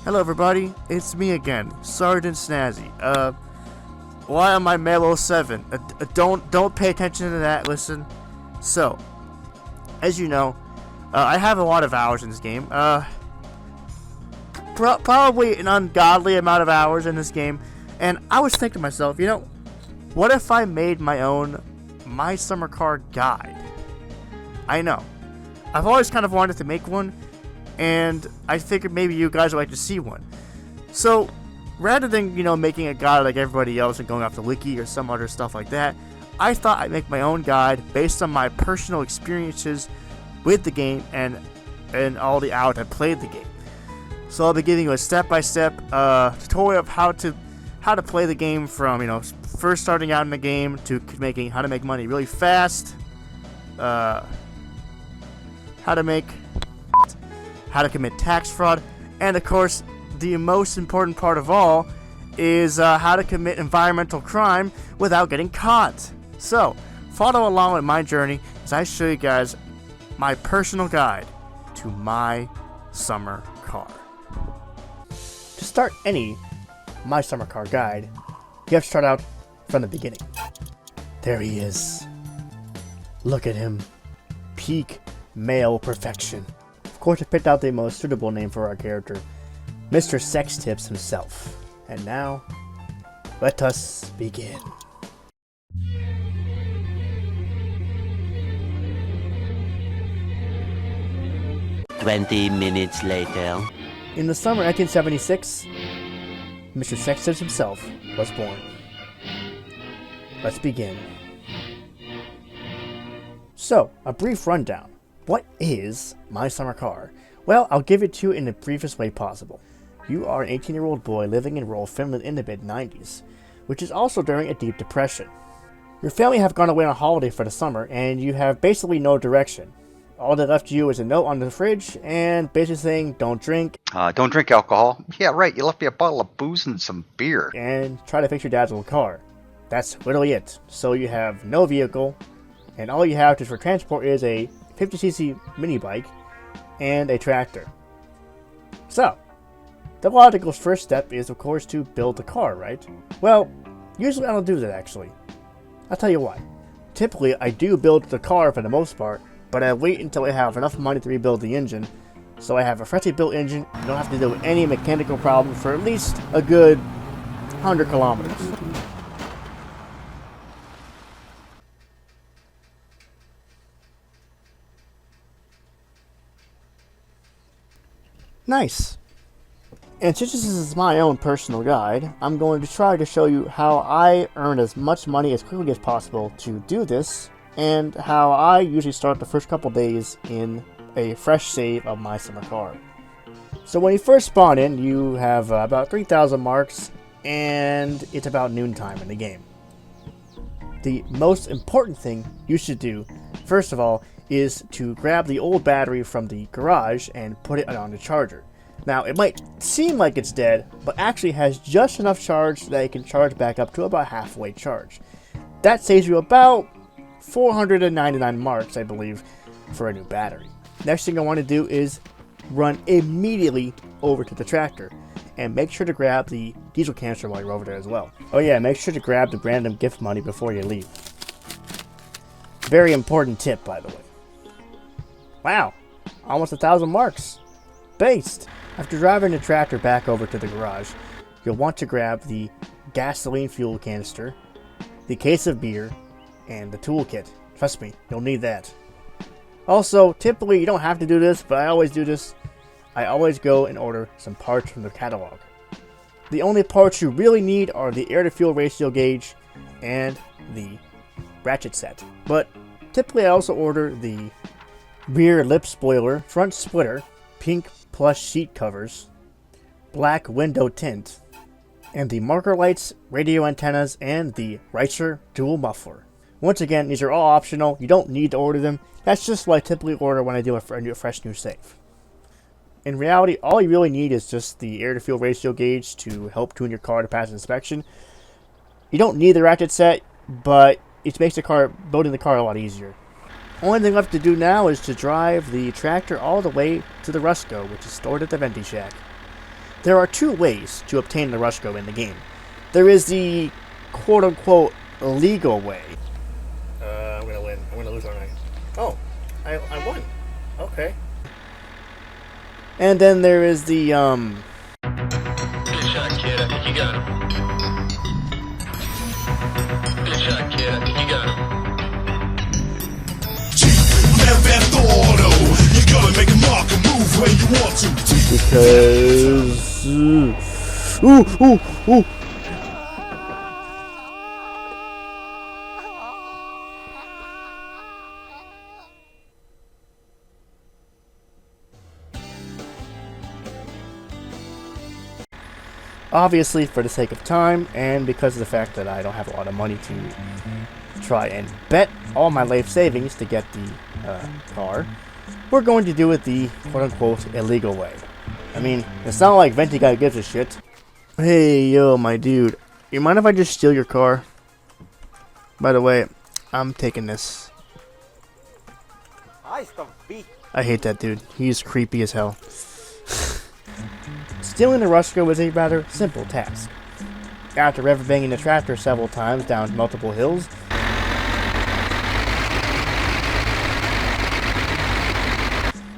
Hello everybody, it's me again, Sergeant Snazzy. Why am I male 07? Don't pay attention to that, listen. So, as you know, I have a lot of hours in this game. Probably an ungodly amount of hours in this game. And I was thinking to myself, what if I made my own My Summer Car guide? I know. I've always kind of wanted to make one, and I figured maybe you guys would like to see one. So, rather than, making a guide like everybody else and going off the wiki or some other stuff like that, I thought I'd make my own guide based on my personal experiences with the game and all the hours I played the game. So I'll be giving you a step-by-step tutorial of how to play the game from, first starting out in the game to how to make money really fast, how to commit tax fraud, and of course, the most important part of all is how to commit environmental crime without getting caught. So, follow along with my journey as I show you guys my personal guide to My Summer Car. To start any My Summer Car guide, you have to start out from the beginning. There he is. Look at him. Peak male perfection. Of course, I picked out the most suitable name for our character, Mr. Sextips himself. And now, let us begin. "20 minutes later." In the summer 1976, Mr. Sextips himself was born. Let's begin. So, a brief rundown. What is My Summer Car? Well, I'll give it to you in the briefest way possible. You are an 18-year-old boy living in rural Finland in the mid-90s, which is also during a deep depression. Your family have gone away on holiday for the summer, and you have basically no direction. All that left you is a note on the fridge, and basically saying, don't drink. Don't drink alcohol. Yeah, right, you left me a bottle of booze and some beer. And try to fix your dad's old car. That's literally it. So you have no vehicle, and all you have to for transport is a 50cc mini bike and a tractor. So, the logical first step is, of course, to build the car, right? Well, usually I don't do that, actually. I'll tell you why. Typically, I do build the car for the most part, but I wait until I have enough money to rebuild the engine, so I have a freshly built engine. You don't have to deal with any mechanical problem for at least a good 100 kilometers. Nice. And since this is my own personal guide, I'm going to try to show you how I earn as much money as quickly as possible to do this, and how I usually start the first couple days in a fresh save of My Summer Car. So when you first spawn in, you have about 3,000 marks, and it's about noontime in the game. The most important thing you should do, first of all, is to grab the old battery from the garage and put it on the charger. Now, it might seem like it's dead, but actually has just enough charge that it can charge back up to about halfway charge. That saves you about 499 marks, I believe, for a new battery. Next thing I want to do is run immediately over to the tractor, and make sure to grab the diesel canister while you're over there as well. Oh yeah, make sure to grab the random gift money before you leave. Very important tip, by the way. Wow, almost 1,000 marks. Based. After driving the tractor back over to the garage, you'll want to grab the gasoline fuel canister, the case of beer, and the toolkit. Trust me, you'll need that. Also, typically you don't have to do this, but I always do this. I always go and order some parts from the catalog. The only parts you really need are the air-to-fuel ratio gauge and the ratchet set. But typically I also order the rear lip spoiler, front splitter, pink plush seat covers, black window tint, and the marker lights, radio antennas, and the Reicher dual muffler. Once again, these are all optional. You don't need to order them. That's just what I typically order when I do a fresh new save. In reality, all you really need is just the air-to-fuel ratio gauge to help tune your car to pass inspection. You don't need the ratchet set, but it makes building the car a lot easier. Only thing left to do now is to drive the tractor all the way to the Ruscko, which is stored at the Venti shack. There are two ways to obtain the Ruscko in the game. There is the quote-unquote legal way. I'm gonna win. I'm gonna lose, aren't I? Oh, I won. Okay. And then there is the, Good shot, kid. I think you got him. Good shot, kid. I think you got him. You gotta make a mark and move where you want to. because... Ooh. Obviously, for the sake of time, and because of the fact that I don't have a lot of money to try and bet all my life savings to get the car, we're going to do it the quote-unquote illegal way. I mean, it's not like Venti guy gives a shit. Hey, yo, my dude, you mind if I just steal your car? By the way, I'm taking this. I hate that dude. He's creepy as hell. Stealing the Ruscko is a rather simple task. After ever banging the tractor several times down multiple hills,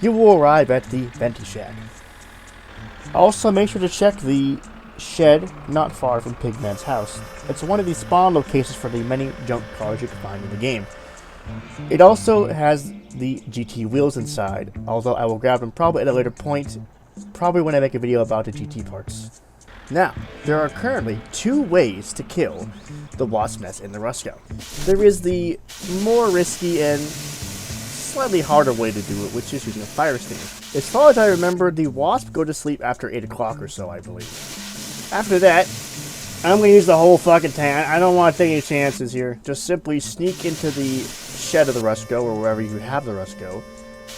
you will arrive at the Venti shack. Also, make sure to check the shed not far from Pigman's house. It's one of the spawn locations for the many junk cars you can find in the game. It also has the GT wheels inside, although I will grab them probably at a later point, probably when I make a video about the GT parts. Now, there are currently two ways to kill the wasp nest in the Ruscko. There is the more risky and slightly harder way to do it, which is using a fire extinguisher. As far as I remember, the wasps go to sleep after 8 o'clock or so, I believe. After that, I'm going to use the whole fucking tank. I don't want to take any chances here. Just simply sneak into the shed of the Ruscko, or wherever you have the Ruscko,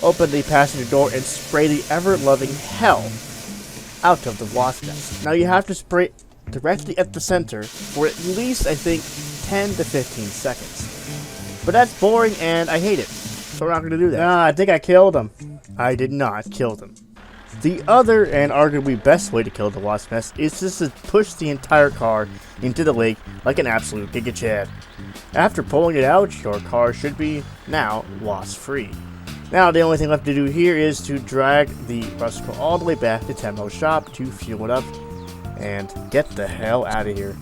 open the passenger door, and spray the ever-loving hell out of the wasp nest. Now you have to spray directly at the center for at least, I think, 10 to 15 seconds. But that's boring and I hate it. So we're not going to do that. Nah, I think I killed him. I did not kill them. The other and arguably best way to kill the wasp nest is just to push the entire car into the lake like an absolute Giga Chad. After pulling it out, your car should be now wasp free. Now the only thing left to do here is to drag the Ruscko all the way back to Tempo's shop to fuel it up and get the hell out of here.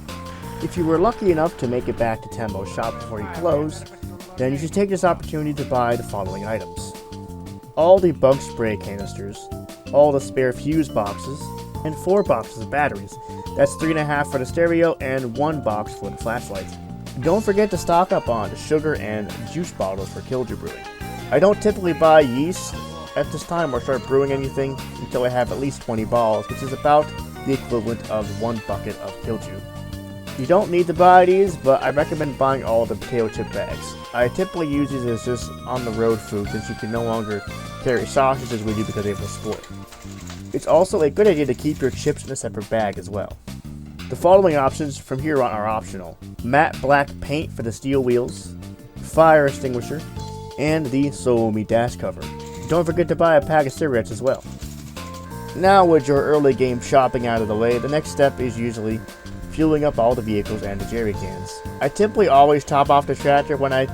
If you were lucky enough to make it back to Tempo's shop before you close, then you should take this opportunity to buy the following items: all the bug spray canisters, all the spare fuse boxes, and 4 boxes of batteries. That's 3.5 for the stereo and 1 box for the flashlight. Don't forget to stock up on the sugar and juice bottles for Killdew brewing. I don't typically buy yeast at this time or start brewing anything until I have at least 20 balls, which is about the equivalent of 1 bucket of Killdew. You don't need to buy these, but I recommend buying all the potato chip bags. I typically use these as just on-the-road food since you can no longer carry sausages with you because they will spoil. It's also a good idea to keep your chips in a separate bag as well. The following options from here on are optional: matte black paint for the steel wheels, fire extinguisher, and the Soumi dash cover. Don't forget to buy a pack of cigarettes as well. Now with your early game shopping out of the way, the next step is usually fueling up all the vehicles and the Jerrycans. I typically always top off the tractor when I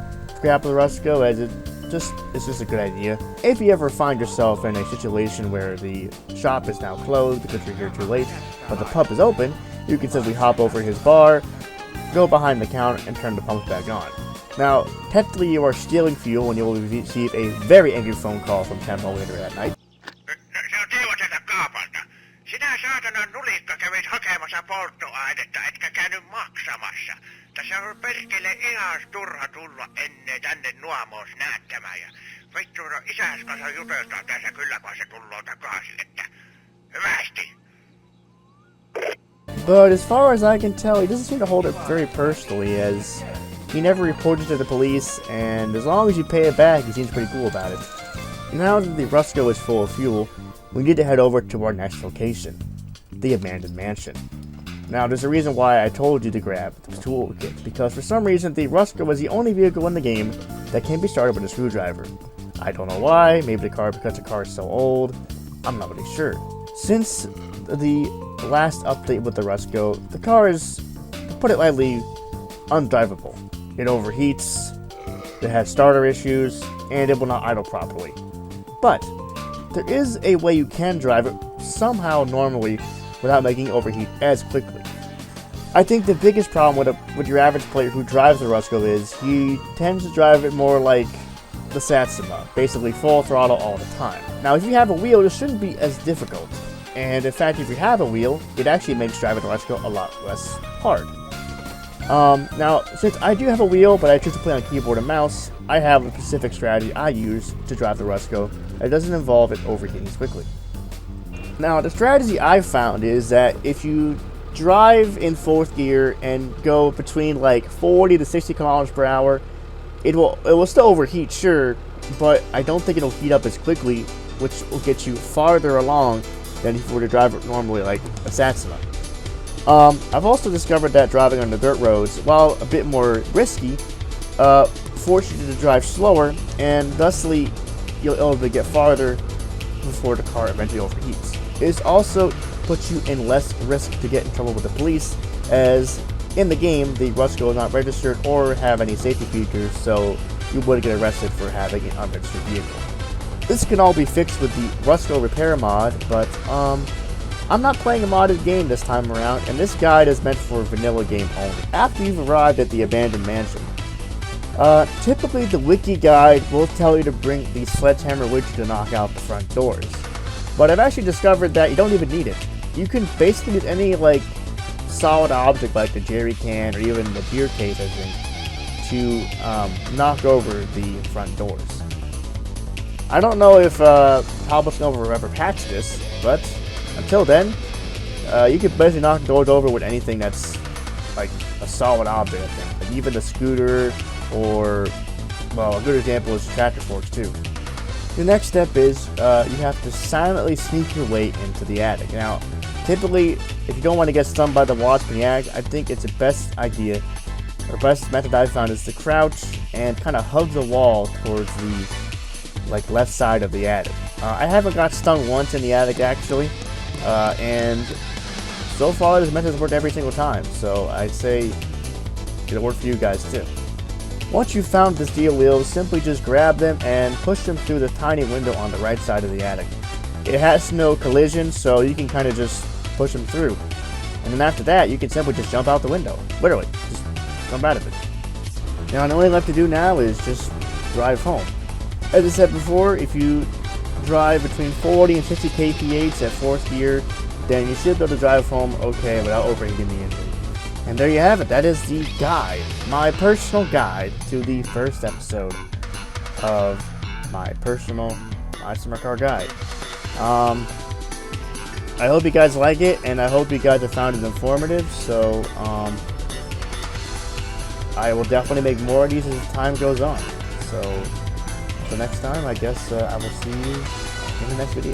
grab the Ruscko, as it's just a good idea. If you ever find yourself in a situation where the shop is now closed because you're here too late, but the pub is open, you can simply hop over his bar, go behind the counter, and turn the pumps back on. Now, technically you are stealing fuel and you will receive a very angry phone call from Tempo later that night. Se on Timo sieltä kaapalta. Sinä saatanan nulikka kävit hakemassa polttoainetta, etkä käynyt maksamassa. Tässä on perkele ihan turha tulla ennen tänne nuomoos näyttämään. Ja vittu, no isäs kanssa juteltaan tässä kyllä, kun se tulloo takaisin, että hyvästi. But as far as I can tell, he doesn't seem to hold it very personally, as he never reported to the police, and as long as you pay it back, he seems pretty cool about it. Now that the Ruscko is full of fuel, we need to head over to our next location, the abandoned mansion. Now, there's a reason why I told you to grab the toolkit, because for some reason the Ruscko is the only vehicle in the game that can be started with a screwdriver. I don't know why, maybe because the car is so old, I'm not really sure. Since the last update with the Ruscko, the car is, to put it lightly, undrivable. It overheats, it has starter issues, and it will not idle properly. But there is a way you can drive it somehow normally without making it overheat as quickly. I think the biggest problem with your average player who drives the Ruscko is he tends to drive it more like the Satsuma, basically full throttle all the time. Now if you have a wheel, this shouldn't be as difficult, and in fact if you have a wheel, it actually makes driving the Ruscko a lot less hard. Now since I do have a wheel, but I choose to play on keyboard and mouse, I have a specific strategy I use to drive the Ruscko that doesn't involve it overheating as quickly. Now the strategy I've found is that if you drive in 4th gear and go between like 40 to 60 kilometers per hour, it will still overheat, sure, but I don't think it'll heat up as quickly, which will get you farther along than if you were to drive it normally like a Satsuma. I've also discovered that driving on the dirt roads, while a bit more risky, forces you to drive slower, and thusly you'll be able to get farther before the car eventually overheats. It also puts you in less risk to get in trouble with the police, as in the game the Ruscko is not registered or have any safety features, so you would get arrested for having an unregistered vehicle. This can all be fixed with the Ruscko repair mod, but I'm not playing a modded game this time around, and this guide is meant for vanilla game only, after you've arrived at the abandoned mansion. Typically the wiki guide will tell you to bring the sledgehammer with you to knock out the front doors, but I've actually discovered that you don't even need it. You can basically use any like solid object like the Jerrycan or even the beer case, I think, to knock over the front doors. I don't know if Pablo's will ever patch this, but until then, you can basically knock the doors over with anything that's like a solid object, I think. Like even the scooter, or, well, a good example is tractor forks too. The next step is you have to silently sneak your way into the attic. Now, typically, if you don't want to get stung by the wasp in the attic, I think it's the best idea, or best method I've found, is to crouch and kind of hug the wall towards the left side of the attic. I haven't got stung once in the attic actually, and so far this method has worked every single time, so I'd say it'll work for you guys too. Once you've found the steel wheels, simply just grab them and push them through the tiny window on the right side of the attic. It has no collision, so you can kind of just push them through. And then after that, you can simply just jump out the window. Literally, just jump out of it. Now, the only left to do now is just drive home. As I said before, if you drive between 40 and 50 kph at 4th gear, then you should be able to drive home okay without overheating the engine. And there you have it. That is the guide, my personal guide to the first episode of my personal My Summer Car Guide. I hope you guys like it, and I hope you guys have found it informative, so I will definitely make more of these as time goes on. So until next time, I guess I will see you in the next video.